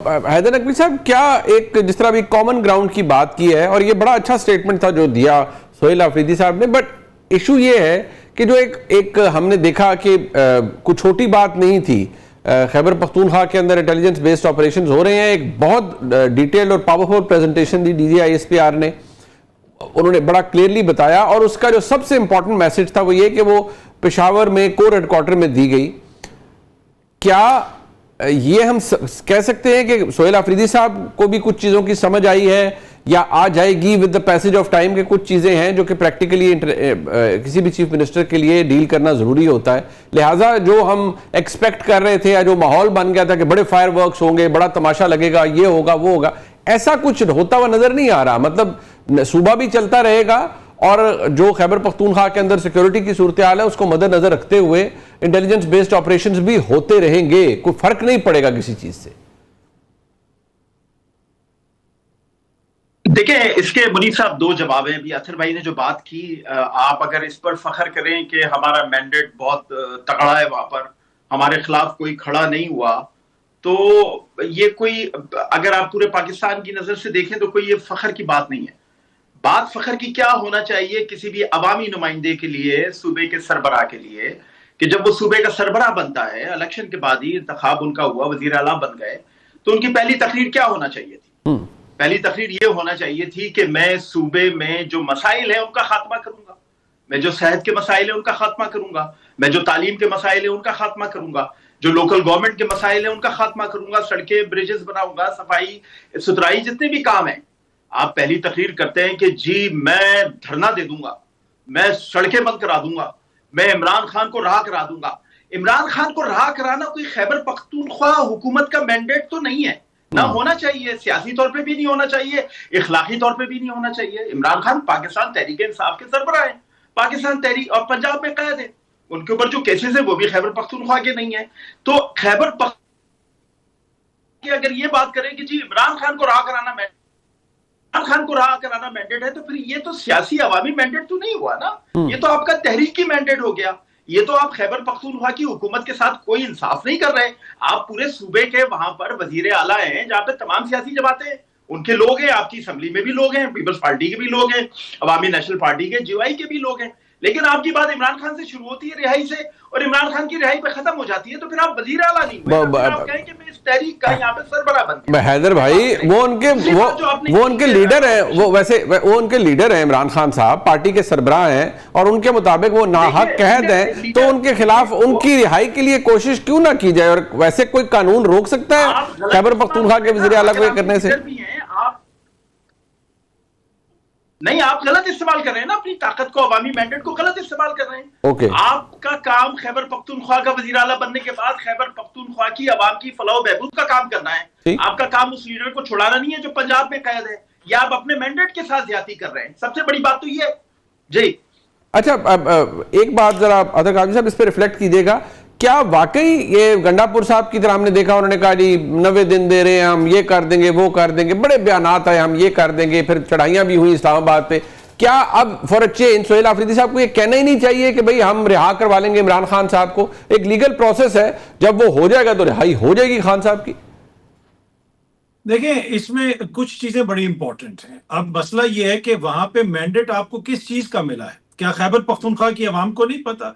حیدر نقوی صاحب کیا ایک جس طرح بھی کامن گراؤنڈ کی بات کی ہے اور یہ بڑا اچھا سٹیٹمنٹ تھا جو دیا سہیل آفریدی صاحب نے، بٹ ایشو یہ ہے کہ جو ایک ہم نے دیکھا کہ کوئی چھوٹی بات نہیں تھی، خیبر پختونخوا کے اندر انٹیلیجنس بیسڈ آپریشنز ہو رہے ہیں، ایک بہت ڈیٹیلڈ اور پاورفل پریزنٹیشن دی DGI-SPR نے، انہوں نے بڑا کلیئرلی بتایا، اور اس کا جو سب سے امپورٹنٹ میسج تھا وہ یہ کہ وہ پشاور میں کور ہیڈ کوارٹر میں دی گئی۔ کیا یہ ہم کہہ سکتے ہیں کہ سہیل آفریدی صاحب کو بھی کچھ چیزوں کی سمجھ آئی ہے یا آ جائے گی with the passage of time کے کچھ چیزیں ہیں جو کہ پریکٹیکلی کسی بھی چیف منسٹر کے لیے ڈیل کرنا ضروری ہوتا ہے، لہٰذا جو ہم ایکسپیکٹ کر رہے تھے یا جو ماحول بن گیا تھا کہ بڑے فائر ورکس ہوں گے، بڑا تماشا لگے گا، یہ ہوگا وہ ہوگا، ایسا کچھ ہوتا ہوا نظر نہیں آ رہا۔ مطلب صوبہ بھی چلتا رہے گا اور جو خیبر پختونخوا کے اندر سیکیورٹی کی صورتحال ہے اس کو مد نظر رکھتے ہوئے انٹیلیجنس بیسڈ آپریشنز بھی ہوتے رہیں گے، کوئی فرق نہیں پڑے گا کسی چیز سے۔ دیکھیں اس کے منیب صاحب دو جواب ہیں۔ ابھی اطہر بھائی نے جو بات کی، آپ اگر اس پر فخر کریں کہ ہمارا مینڈیٹ بہت تگڑا ہے، وہاں پر ہمارے خلاف کوئی کھڑا نہیں ہوا، تو یہ کوئی، اگر آپ پورے پاکستان کی نظر سے دیکھیں تو کوئی یہ فخر کی بات نہیں ہے۔ بات فخر کی کیا ہونا چاہیے کسی بھی عوامی نمائندے کے لیے، صوبے کے سربراہ کے لیے، کہ جب وہ صوبے کا سربراہ بنتا ہے، الیکشن کے بعد ہی انتخاب ان کا ہوا، وزیر اعلیٰ بن گئے، تو ان کی پہلی تقریر کیا ہونا چاہیے تھی؟ پہلی تقریر یہ ہونا چاہیے تھی کہ میں صوبے میں جو مسائل ہیں ان کا خاتمہ کروں گا، میں جو صحت کے مسائل ہیں ان کا خاتمہ کروں گا، میں جو تعلیم کے مسائل ہیں ان کا خاتمہ کروں گا، جو لوکل گورنمنٹ کے مسائل ہیں ان کا خاتمہ کروں گا، سڑکیں بریجز بناؤں گا، صفائی ستھرائی جتنے بھی کام ہیں۔ آپ پہلی تقریر کرتے ہیں کہ جی میں دھرنا دے دوں گا، میں سڑکیں بند کرا دوں گا، میں عمران خان کو رہا کرا دوں گا۔ عمران خان کو رہا کرانا کوئی خیبر پختونخوا حکومت کا مینڈیٹ تو نہیں ہے، نہ ہونا چاہیے، سیاسی طور پہ بھی نہیں ہونا چاہیے، اخلاقی طور پہ بھی نہیں ہونا چاہیے۔ عمران خان پاکستان تحریک انصاف کے سربراہ ہیں، پاکستان تحریک اور پنجاب میں قائد ہیں، ان کے اوپر جو کیسز ہیں وہ بھی خیبر پختونخوا کے نہیں ہیں۔ تو خیبر پختونخوا اگر یہ بات کریں کہ جی عمران خان کو رہا کرانا مینڈیٹ ہے، تو پھر یہ تو سیاسی عوامی مینڈیٹ تو نہیں ہوا نا، یہ تو آپ کا تحریکی مینڈیٹ ہو گیا۔ یہ تو آپ خیبر پختونخوا کی حکومت کے ساتھ کوئی انصاف نہیں کر رہے۔ آپ پورے صوبے کے وہاں پر وزیر اعلیٰ ہیں جہاں پہ تمام سیاسی جماعتیں ان کے لوگ ہیں، آپ کی اسمبلی میں بھی لوگ ہیں، پیپلز پارٹی کے بھی لوگ ہیں، عوامی نیشنل پارٹی کے GOI کے بھی لوگ ہیں، لیکن آپ کی بات عمران خان سے شروع ہوتی ہے رہائی سے اور عمران خان کی رہائی پہ ختم ہو جاتی ہے، تو پھر آپ وزیر اعلیٰ نہیں ہوئے، آپ کہیں کہ میں اس تحریک کا یہاں پہ سربراہ بن گیا۔ حیدر بھائی وہ ان کے لیڈر ہیں، وہ ان کے لیڈر ہیں، عمران خان صاحب پارٹی کے سربراہ ہیں، اور ان کے مطابق وہ ناحق قید ہیں، تو ان کے خلاف ان کی رہائی کے لیے کوشش کیوں نہ کی جائے؟ اور ویسے کوئی قانون روک سکتا ہے خیبر پختونخوا کے وزیر اعلیٰ کو یہ کرنے سے؟ نہیں، آپ غلط استعمال کر رہے ہیں نا اپنی طاقت کو، عوامی مینڈیٹ کو غلط استعمال کر رہے ہیں۔ آپ کا کام خیبر پختونخوا کا وزیر اعلیٰ بننے کے بعد خیبر پختونخوا کی عوام کی فلاح و بہبود کا کام کرنا ہے۔ آپ کا کام اس لیڈر کو چھڑانا نہیں ہے جو پنجاب میں قید ہے، یا آپ اپنے مینڈیٹ کے ساتھ زیادتی کر رہے ہیں۔ سب سے بڑی بات تو یہ ہے۔ جی اچھا، ایک بات ذرا اطہر قادری صاحب اس پہ ریفلیکٹ کیجیے گا، کیا واقعی یہ گنڈا پور صاحب کی طرح ہم نے دیکھا انہوں نے کہا جی 90 دن دے رہے ہیں، ہم یہ کر دیں گے وہ کر دیں گے، بڑے بیانات آئے ہم یہ کر دیں گے، پھر چڑھائیاں بھی ہوئی اسلام آباد پہ، کیا اب for a change Sohail Afridi صاحب کو یہ کہنا ہی نہیں چاہیے کہ بھئی ہم رہا کروا لیں گے عمران خان صاحب کو؟ ایک لیگل پروسیس ہے، جب وہ ہو جائے گا تو رہائی ہو جائے گی خان صاحب کی۔ دیکھیں اس میں کچھ چیزیں بڑی امپورٹنٹ ہیں۔ اب مسئلہ یہ ہے کہ وہاں پہ مینڈیٹ آپ کو کس چیز کا ملا ہے؟ کیا خیبر پختونخوا کی عوام کو نہیں پتا؟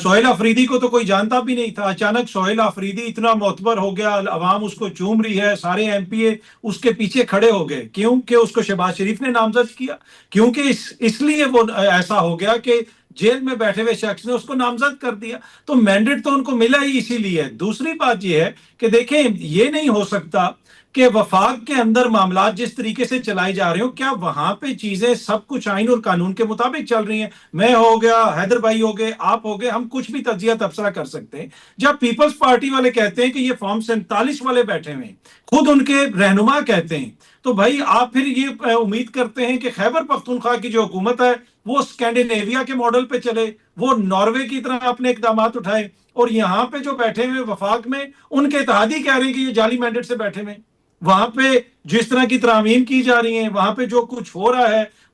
سہیل آفریدی کو تو کوئی جانتا بھی نہیں تھا، اچانک سہیل آفریدی اتنا معتبر ہو گیا، عوام اس کو چوم رہی ہے، سارے MP اس کے پیچھے کھڑے ہو گئے، کیونکہ اس کو شہباز شریف نے نامزد کیا، کیونکہ اس لیے وہ ایسا ہو گیا کہ جیل میں بیٹھے ہوئے شخص نے اس کو نامزد کر دیا، تو مینڈیٹ تو ان کو ملا ہی اسی لیے۔ دوسری بات یہ ہے کہ دیکھیں یہ نہیں ہو سکتا کہ وفاق کے اندر معاملات جس طریقے سے چلائے جا رہے ہوں، کیا وہاں پہ چیزیں سب کچھ آئین اور قانون کے مطابق چل رہی ہیں؟ میں ہو گیا، حیدر بھائی ہو گئے، آپ ہو گئے، ہم کچھ بھی تجزیہ تبصرہ کر سکتے ہیں۔ جب پیپلز پارٹی والے کہتے ہیں کہ یہ فارم 47 والے بیٹھے ہوئے ہیں، خود ان کے رہنما کہتے ہیں، تو بھائی آپ پھر یہ امید کرتے ہیں کہ خیبر پختونخوا کی جو حکومت ہے وہ اسکینڈینیویا کے ماڈل پہ چلے، وہ ناروے کی طرح اپنے اقدامات اٹھائے، اور یہاں پہ جو بیٹھے ہوئے وفاق میں ان کے اتحادی کہہ رہے ہیں کہ یہ جعلی مینڈیٹ سے بیٹھے ہوئے ہیں۔ وہاں پہ جس طرح کی ترامیم کی جا رہی ہیں، وہاں پہ جو کچھ ہو رہا ہے،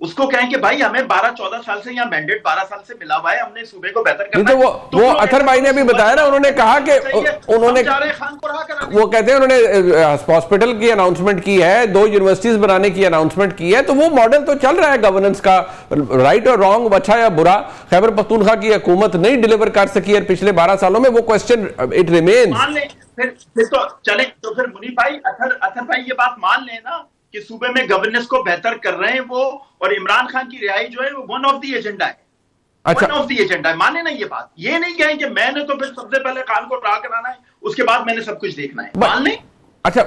اس کو کہیں کہ بھائی ہمیں 12-14 سال سے یا مینڈیٹ 12 سال سے ملا ہوا ہے, ہم نے صوبے کو بہتر کرنا ہے. وہ اطہر بھائی نے ابھی بتایا نا, انہوں نے کہا کہ انہوں نے, وہ کہتے ہیں انہوں نے ہاسپٹل کی اناؤنسمنٹ کی ہے, 2 یونیورسٹیز بنانے کی اناؤنسمنٹ کی ہے, تو وہ ماڈل تو چل رہا ہے گورننس کا, رائٹ اور رانگ, اچھا یا برا. خیبر پختونخوا کی حکومت نہیں ڈیلیور کر سکی ہے پچھلے 12 سالوں میں, وہ کوسچن اٹ ریمینز. مان لیں پھر تو چلیں, تو پھر منی بھائی, اطہر بھائی یہ بات مان لیں نا کہ صوبے میں گورننس کو بہتر کر رہے ہیں وہ, اور عمران خان کی رہائی جو ہے وہ ون آف دی ایجنڈا ہے, ون آف دی ایجنڈا ہے. مانے نا یہ بات, یہ نہیں کہیں کہ میں نے تو پھر سب سے پہلے خان کو ٹرا کرانا ہے, اس کے بعد میں نے سب کچھ دیکھنا ہے, مان لیں. اچھا